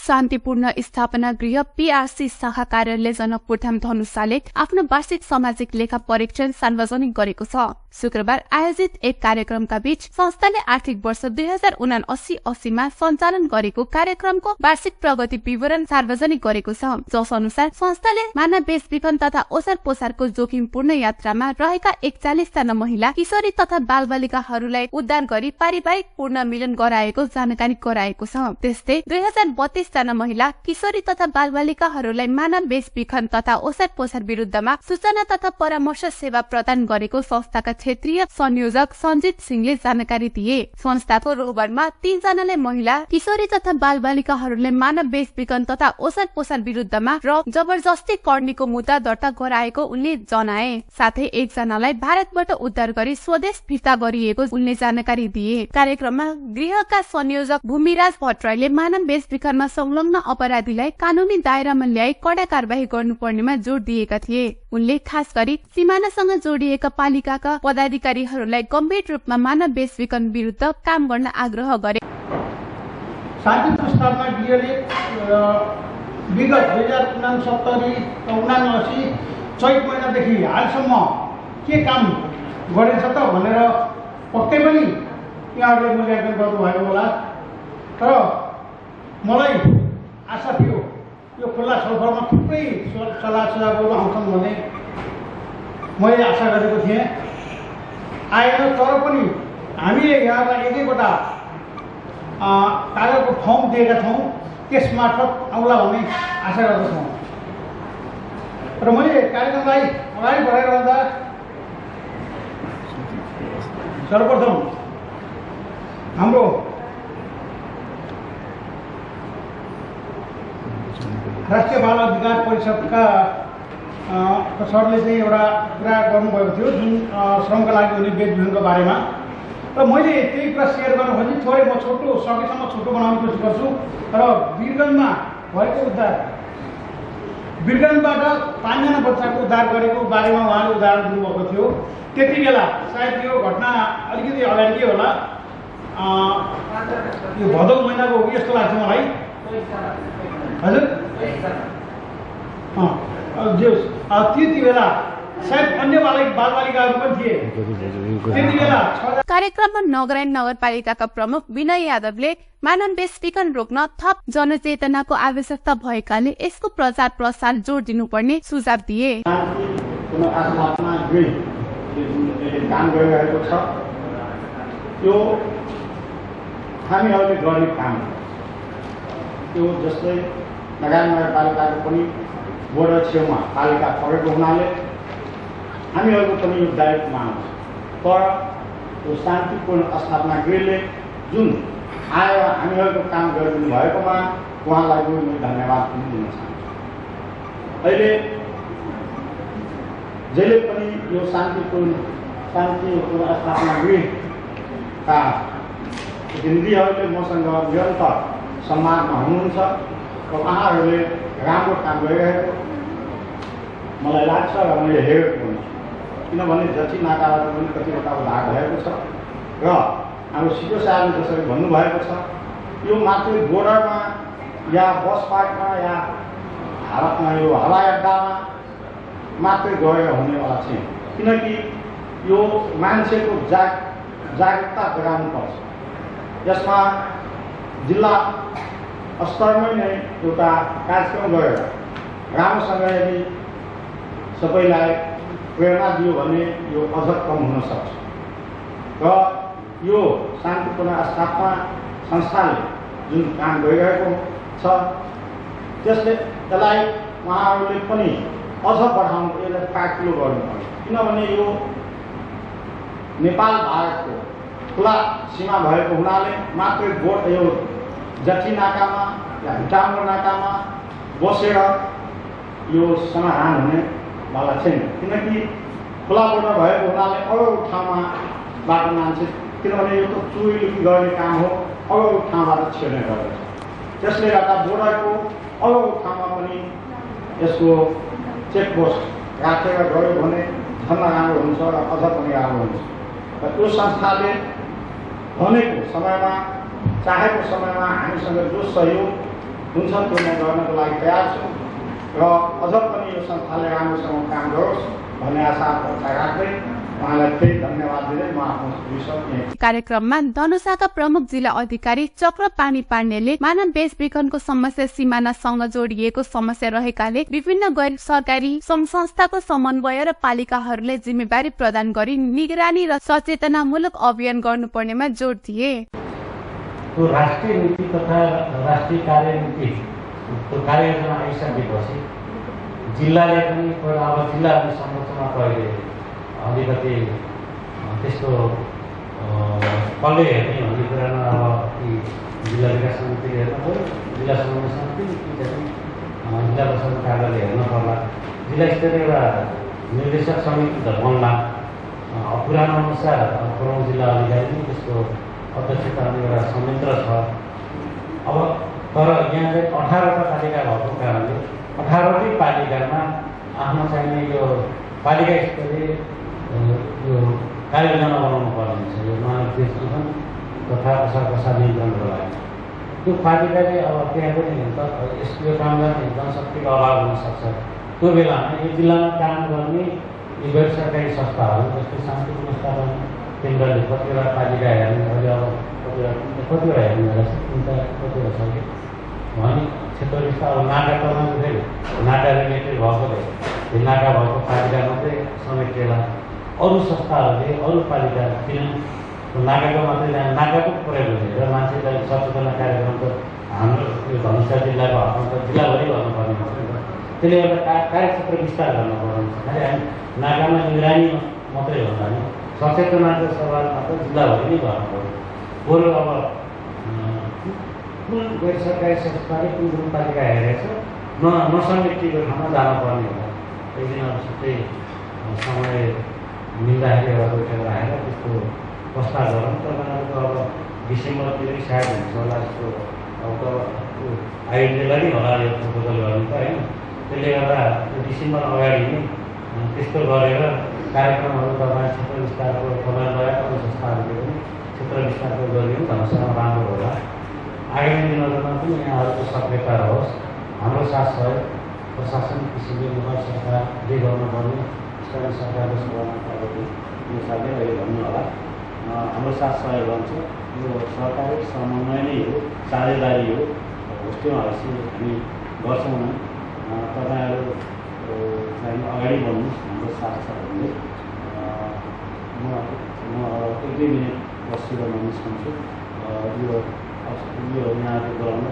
शान्तिपूर्ण स्थापना गृह पीआरसी शाखा कार्यालय जनकपुरधाम धनुषाले आफ्नो वार्षिक सामाजिक लेखा परीक्षण सार्वजनिक गरेको छ। शुक्रबार आयोजित एक कार्यक्रमका बीच संस्थाले आर्थिक वर्ष 2079-80 मा सञ्चालन गरेको कार्यक्रमको वार्षिक प्रगति विवरण सार्वजनिक गरेको छ, जस अनुसार संस्थाले मानव बेचबिखन तथा ओसार पोसारको जोखिमपूर्ण यात्रामा रहेका 41 जना महिला, किशोरी तथा बालबालिकाहरूलाई उद्धार गरी पारिवारिक पूर्ण मिलन गराएको जानकारी गराएको छ। त्यस्तै 2032 जना महिला, किशोरी तथा बालबालिकाहरूलाई मानव बेचबिखन तथा ओसार पोसार विरुद्धमा सूचना तथा परामर्श सेवा प्रदान गरेको संस्थाका क्षेत्रीय संयोजक सञ्जित सिंहले जानकारी दिए। संस्थाको रोहबरमा 3 जनाले महिला, किशोरी तथा बालबालिकाहरूले मानव बेचबिखन तथा ओसार पोसार विरुद्धमा र जबरजस्ती कर्नीको मुद्दा दर्ता गराएको उनले जनाए। साथै 1 जनालाई भारतबाट उद्धार गरी स्वदेश फिर्ता गरिएको उनले जानकारी दिए। कार्यक्रममा गृहका संयोजक भूमिराज भट्टराईले मानव बेचबिखनमा संलग्न अपराधीलाई कानूनी दायरामा ल्याई कडा कारबाही गर्नुपर्नेमा जोड़ दिएका थिए। उनले खास गरी सीमानासँग जोडिएका पालिकाका पदाधिकारीहरूलाई गम्भीर रूपमा मानव बेचबिखन विरुद्ध काम गर्न आग्रह गरे। शान्ति प्रस्तावमा गृहले विगत 2069-79 चैत महिनादेखि हालसम्म के काम गरेछ त भनेर पक्कै पनि यहाँहरूले मूल्याङ्कन गर्नुभएको होला। तर मलाई आशा थियो यो खुल्ला छलफलमा थुप्रै सल्लाह सुझावहरू आउँछन् भन्ने मैले आशा गरेको थिएँ। आएन, तर पनि हामीले यहाँलाई एकैवटा कागजको फर्म दिएका छौँ, त्यस मार्फत आउला भन्ने आशा गर्दछौँ। र मैले कार्यक्रमलाई अगाडि बढाइरहँदा सर्वप्रथम हाम्रो राष्ट्रिय बाल अधिकार परिषदका सरले चाहिँ एउटा कुरा गर्नुभएको थियो, जुन श्रमका लागि हुने बेचबिखनको बारेमा। र मैले त्यही कुरा सेयर गर्न खोजेँ। थोरै म छोटो सकेसम्म छोटो बनाउने कोसिस गर्छु। र वीरगन्जमा भएको उद्धार, वीरगन्जबाट 5 जना बच्चाको उद्धार गरेको बारेमा उहाँले उदाहरण दिनुभएको थियो। त्यति बेला सायद यो घटना अलिकति अगाडि के होला, यो भदौ महिनाको हो कि जस्तो लाग्छ मलाई। हजुर त्यति बेला सायद अन्य बालबालिकाहरू पनि थिए। त्यति बेला कार्यक्रममा नगरायण नगरपालिकाका प्रमुख विनय यादवले मानव बेचबिखन रोक्न थप जनचेतनाको आवश्यकता भएकाले यसको प्रचार प्रसार जोड़ दिनुपर्ने सुझाव दिए। काम गरिरहेको छ, यो हामीहरूले गर्ने काम त्यो जस्तै नगरायण नगरपालिकाको पनि बोर्डर छेउमा पालिका परेको हुनाले हामीहरूको पनि यो दायित्वमा आउँछ। तर यो शान्तिपूर्ण स्थापना गृहले जुन आएर हामीहरूको काम गरिदिनु भएकोमा उहाँलाई म धन्यवाद पनि दिन चाहन्छु। अहिले जहिले पनि यो शान्तिपूर्ण स्थापना गृहका प्रतिनिधिहरूले मसँग निरन्तर सम्मानमा हुनुहुन्छ र उहाँहरूले राम्रो काम गरिरहेको मलाई लाग्छ र मैले हेरेको हुन्छु। किनभने जति नाकाबाट पनि कतिवटा उद्धार भएको छ र हाम्रो सिटो साहबले जसरी भन्नुभएको छ, यो मात्रै बोर्डरमा या बस पार्कमा या यो हवाई अड्डामा मात्रै गएर हुनेवाला छैन। किनकि यो मान्छेको जागरुकता गराउनुपर्छ। यसमा जिल्ला स्तरमै नै एउटा कार्यक्रम गरेर राम्रोसँग यदि सबैलाई प्रेरणा दियो भने यो अझ कम हुन सक्छ। र यो शान्तिपूर्ण स्थापना संस्थाले जुन काम गरिरहेको छ त्यसलाई उहाँहरूले पनि अझ बढाउनु, यसलाई काटिलो गर्नुपर्छ। किनभने यो नेपाल भारतको खुला सीमा भएको हुनाले मात्रै बोट यो जठी नाकामा या भिटाम्रो नाकामा बसेर यो समाधान हुनेवाला छैन। किनकि खुला बोर्डर भएको हुनाले अरू ठाउँमाबाट मान्छे, किनभने यो त चोरी गर्ने काम हो, अरू ठाउँबाट छिर्ने गर्दछ। त्यसले गर्दा बोर्डरको अरू ठाउँमा पनि यसको चेकपोस्ट राखेर गयो भने झन् राम्रो हुन्छ र अझ पनि राम्रो हुन्छ। र त्यो संस्थाले भनेको समयमा, चाहेको समयमा हामीसँग जो सहयोग हुन्छ त्यो म गर्नको लागि तयार छु र अझ पनि यो संस्थाले राम्रोसँग काम गरोस् भन्ने आशा राख्दै उहाँलाई फेरि धन्यवाद दिँदै म आफ्नो विषय कार्यक्रममा धनुषाका प्रमुख जिल्ला अधिकारी चक्र पानी पार्नेले मानव बेचबिखनको समस्या सिमानासँग जोडिएको समस्या रहेकाले विभिन्न गैर सरकारी संस्थाको समन्वय र पालिकाहरूले जिम्मेवारी प्रदान गरी निगरानी र सचेतनामूलक अभियान गर्नुपर्नेमा जोड दिए। राष्ट्रिय नीति तथा राष्ट्रिय कार्यनीति कार्ययोजना आइसकेपछि जिल्लाले पनि अब जिल्लाहरू संरचना पहिले अलिकति त्यस्तो कसले हेर्ने भन्ने कुरामा अब जिल्ला विकास समितिले हेर्नु पऱ्यो, जिल्ला समन्वय समिति जिल्ला प्रशासन कार्यालय हेर्नु पर्ला, जिल्ला स्तरीय एउटा निर्देशक समिति त बन्ला। पुरानो अनुसार प्रमुख जिल्ला अधिकारी त्यसको अध्यक्षतामा एउटा संयन्त्र छ। अब तर यहाँ चाहिँ 18वटा पालिका भएको कारणले 18वटै पालिकामा आफ्नो चाहिने यो पालिका स्तरीय यो कार्ययोजना बनाउनु पर्ने हुन्छ यो मानव बेचबिखन तथा असार प्रसार नियन्त्रणको लागि। त्यो पालिकाले अब त्यहाँ पनि यो काम गर्ने जनशक्तिको अभाव हुनसक्छ। त्यो बेलामा यो जिल्लामा काम गर्ने यी गैर सरकारी संस्थाहरू जस्तै शान्ति पुनर्स्थापन केन्द्रले कतिवटा पालिका हेर्ने अहिले अब कतिवटा हेर्ने होला कतिवटा छ कि भने क्षेत्र विस्तार अब नाका तर्नु फेरि नाका रिलेटेड भएकोले त्यो नाका भएको पालिका मात्रै समेटेर अरू संस्थाहरूले अरू पालिका किन नाकाको मात्रै नाकाको प्रयोग गरेर मान्छेलाई सचेतना कार्यक्रम त हाम्रो यो धनुषा जिल्लाको हकमा त जिल्लाभरि गर्नुपर्ने हुन्छ नि त। त्यसले एउटा कार्यक्षेत्र विस्तार गर्नुपर्ने हुन्छ। खालि हामी नाकामा निगरानी मात्रै भन्दा नि सचेतनाको सवालमा त जिल्लाभरि नै गर्नु पऱ्यो। बरु अब कुन गैर सरकारी संस्थाले कुन कुन पालिका हेरेको छ नसमेटिएको ठाउँमा जानुपर्ने होला। एकदिन अब छुट्टै समय मिल्दाखेरि एउटा बैठक राखेर त्यसको प्रस्ताव गरौँ। तपाईँहरूको अब डिसेम्बरतिर सायद हुन्छ होला जस्तो अब त आइडियालाई नै होला यो प्रपोजल गर्नु त होइन। त्यसले गर्दा त्यो डिसेम्बर अगाडि नै त्यस्तो गरेर कार्यक्रमहरू तपाईँ क्षेत्र विस्तारको समन्वय अरू संस्थाहरूले पनि क्षेत्र विस्तारको गरिदिनु धनुषामा राम्रो होला। आगामी दिनहरूमा पनि यहाँहरूको सक्रियता रहोस्। हाम्रो साथ सहयोग प्रशासन किसिमले नेपाल सरकारले गर्नुपर्ने स्थानीय सरकारको सभामा अनुसारले अहिले भन्नु होला हाम्रो साथ सहयोग रहन्छ। यो सरकारी समन्वय नै हो, साझेदारी हो। त्यो हामी गर्छौँ न। तपाईँहरू अगाडि बढ्नुहोस्, हाम्रो साथ छ भन्ने म 1-2 मिनट बसेर म निस्कन्छु। यो यहाँको गराउन